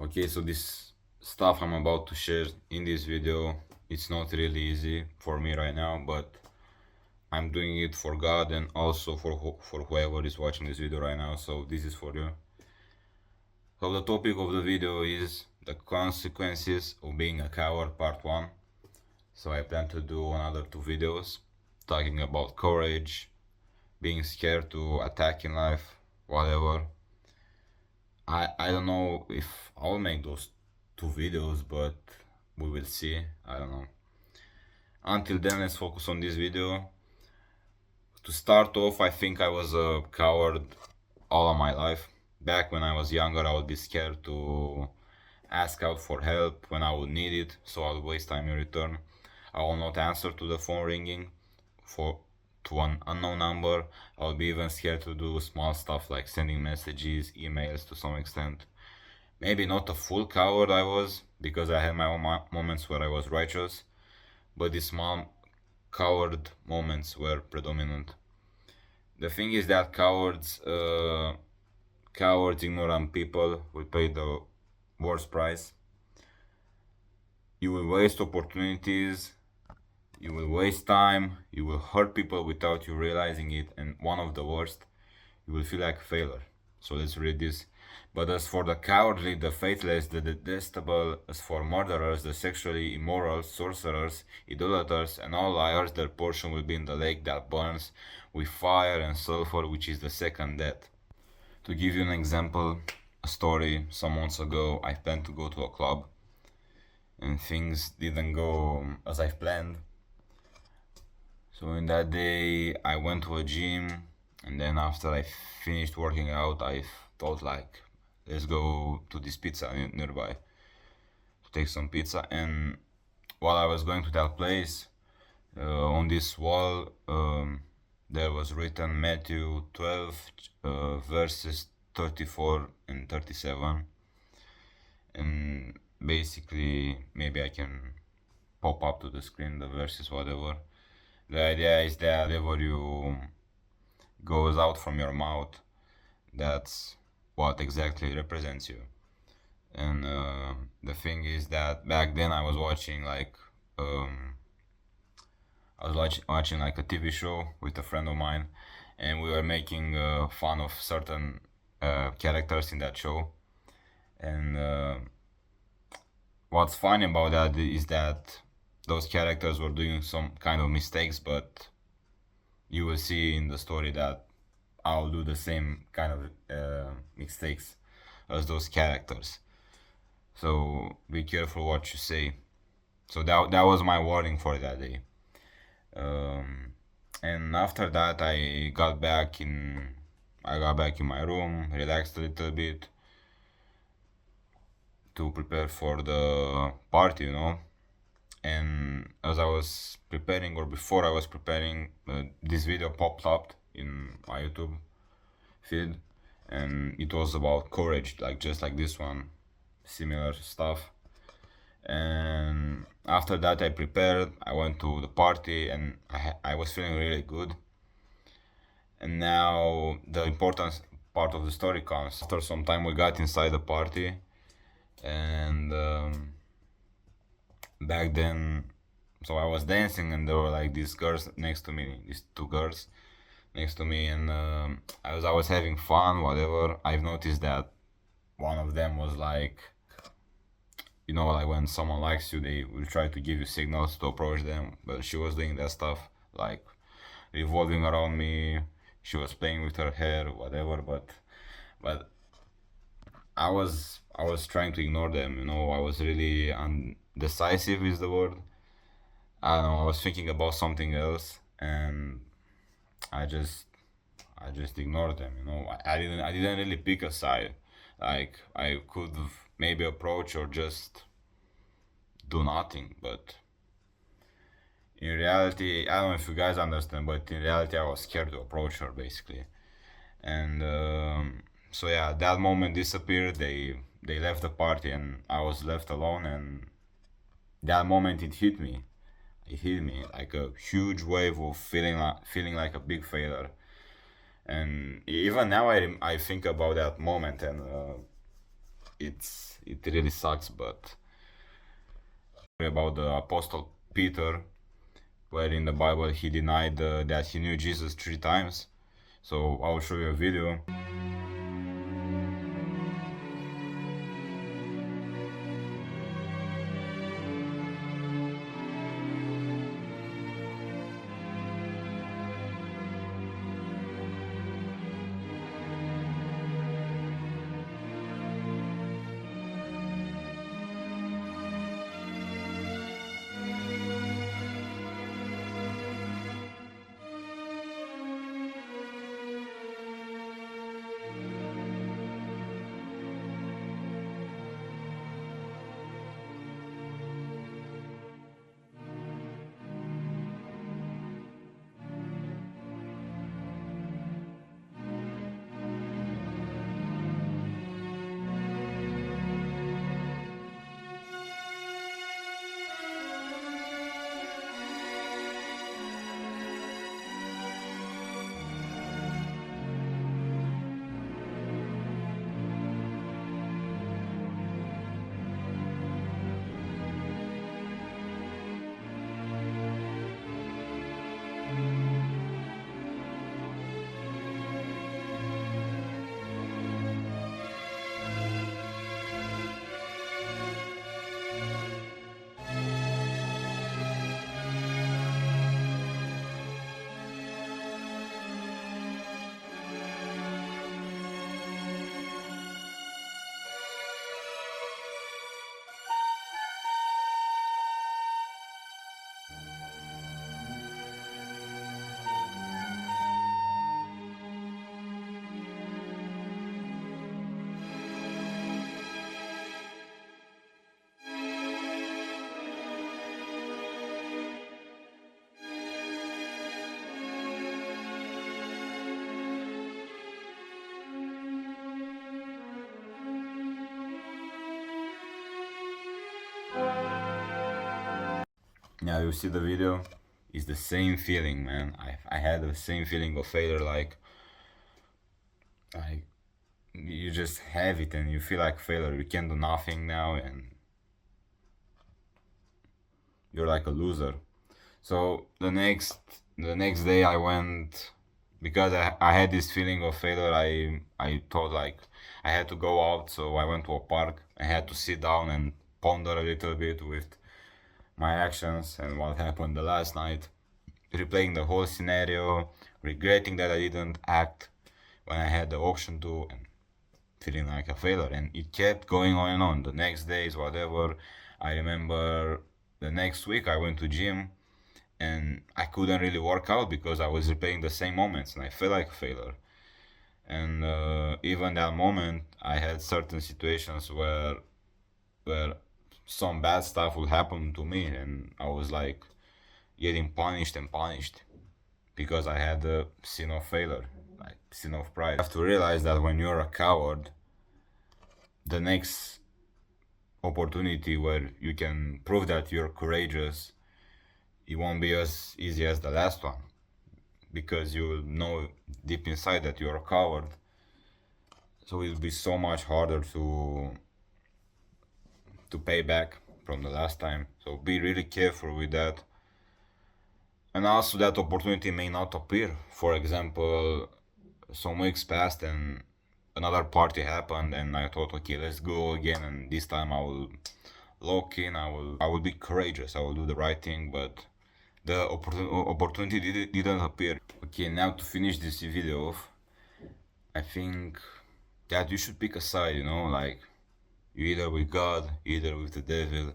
Okay, so this stuff I'm about to share in this video, it's not really easy for me right now, but I'm doing it for God and also for whoever is watching this video right now, so this is for you. So the topic of the video is the consequences of being a coward part 1. So I plan to do another 2 videos talking about courage, being scared to attack in life, whatever. I don't know if I'll make those 2 videos, but we will see. I don't know. Until then, let's focus on this video. To start off, I think I was a coward all of my life. Back when I was younger, I would be scared to ask out for help when I would need it, so I would waste time in return. I will not answer to the phone ringing to an unknown number. I would be even scared to do small stuff like sending messages, emails to some extent. Maybe not a full coward I was, because I had my own moments where I was righteous, but these small coward moments were predominant. The thing is that cowards, ignorant people will pay the worst price. You will waste opportunities, you will waste time, you will hurt people without you realizing it, and one of the worst, you will feel like a failure. So let's read this. But as for the cowardly, the faithless, the detestable, as for murderers, the sexually immoral, sorcerers, idolaters, and all liars, their portion will be in the lake that burns with fire and sulfur, which is the second death. To give you an example, a story, some months ago, I planned to go to a club, and things didn't go as I planned. So in that day, I went to a gym, and then after I finished working out, I thought like, let's go to this pizza nearby to take some pizza. And while I was going to that place, on this wall, there was written Matthew 12, verses 34 and 37. And basically, maybe I can pop up to the screen the verses, whatever. The idea is that whatever you goes out from your mouth, that's what exactly represents you. And the thing is that back then I was watching like watching like a TV show with a friend of mine, and we were making fun of certain characters in that show. And what's funny about that is that those characters were doing some kind of mistakes, but you will see in the story that I'll do the same kind of mistakes as those characters. So be careful what you say. So that was my warning for that day. And after that, I got back in my room, relaxed a little bit to prepare for the party, And as I was preparing, or before I was preparing, this video popped up in my YouTube feed, and it was about courage, like just like this one, similar stuff. And after that, I prepared, I went to the party, and I was feeling really good. And now the important part of the story comes. After some time, we got inside the party, and back then, so I was dancing, and there were like these girls next to me, these 2 girls next to me, and as I was having fun, whatever, I've noticed that one of them was like, like when someone likes you, they will try to give you signals to approach them, but she was doing that stuff, like revolving around me, she was playing with her hair, whatever, but I was trying to ignore them, I was really undecisive is the word. I don't know, I was thinking about something else, and I just ignored them, I didn't really pick a side. Like I could maybe approach or just do nothing, but in reality, I don't know if you guys understand, but in reality I was scared to approach her basically. And so yeah, that moment disappeared, they left the party, and I was left alone. And that moment it hit me like a huge wave of feeling like a big failure. And even now I think about that moment, and it really sucks. But about the Apostle Peter, where in the Bible he denied that he knew Jesus 3 times. So I'll show you a video. Yeah, you see the video? It's the same feeling, man. I had the same feeling of failure, like you just have it and you feel like failure. You can't do nothing now and you're like a loser. So the next day I went, because I had this feeling of failure. I thought like I had to go out, so I went to a park. I had to sit down and ponder a little bit with my actions and what happened the last night, replaying the whole scenario, regretting that I didn't act when I had the option to, and feeling like a failure. And it kept going on and on. The next days, whatever. I remember the next week I went to gym and I couldn't really work out because I was replaying the same moments and I felt like a failure. And even that moment, I had certain situations where some bad stuff would happen to me, and I was like getting punished and punished because I had the sin of failure, like sin of pride. You have to realize that when you're a coward, the next opportunity where you can prove that you're courageous, it won't be as easy as the last one, because you know deep inside that you're a coward. So it'll be so much harder to pay back from the last time. So be really careful with that. And also that opportunity may not appear. For example, some weeks passed and another party happened and I thought, okay, let's go again, and this time I will lock in, I will be courageous, I will do the right thing, but the opportunity didn't appear. Okay, now to finish this video off, I think that you should pick a side, like you either with God, either with the devil,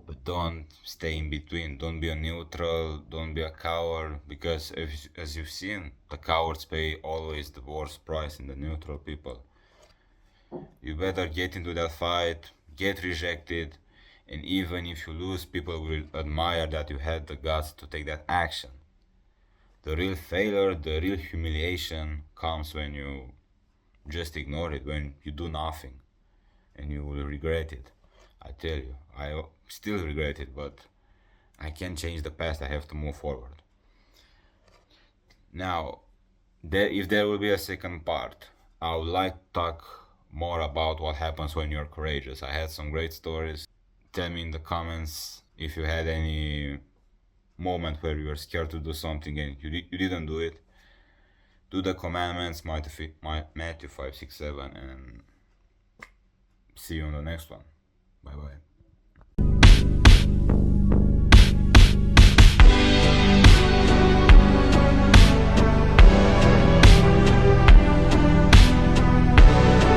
but don't stay in between. Don't be a neutral, don't be a coward, because as you've seen, the cowards pay always the worst price in the neutral people. You better get into that fight, get rejected, and even if you lose, people will admire that you had the guts to take that action. The real failure, the real humiliation comes when you just ignore it, when you do nothing, and you will regret it. I tell you, I still regret it, but I can't change the past, I have to move forward. Now, if there will be a second part, I would like to talk more about what happens when you're courageous. I had some great stories. Tell me in the comments if you had any moment where you were scared to do something and you didn't do it. Do the commandments, Matthew 5, 6, 7, and see you on the next one. Bye bye.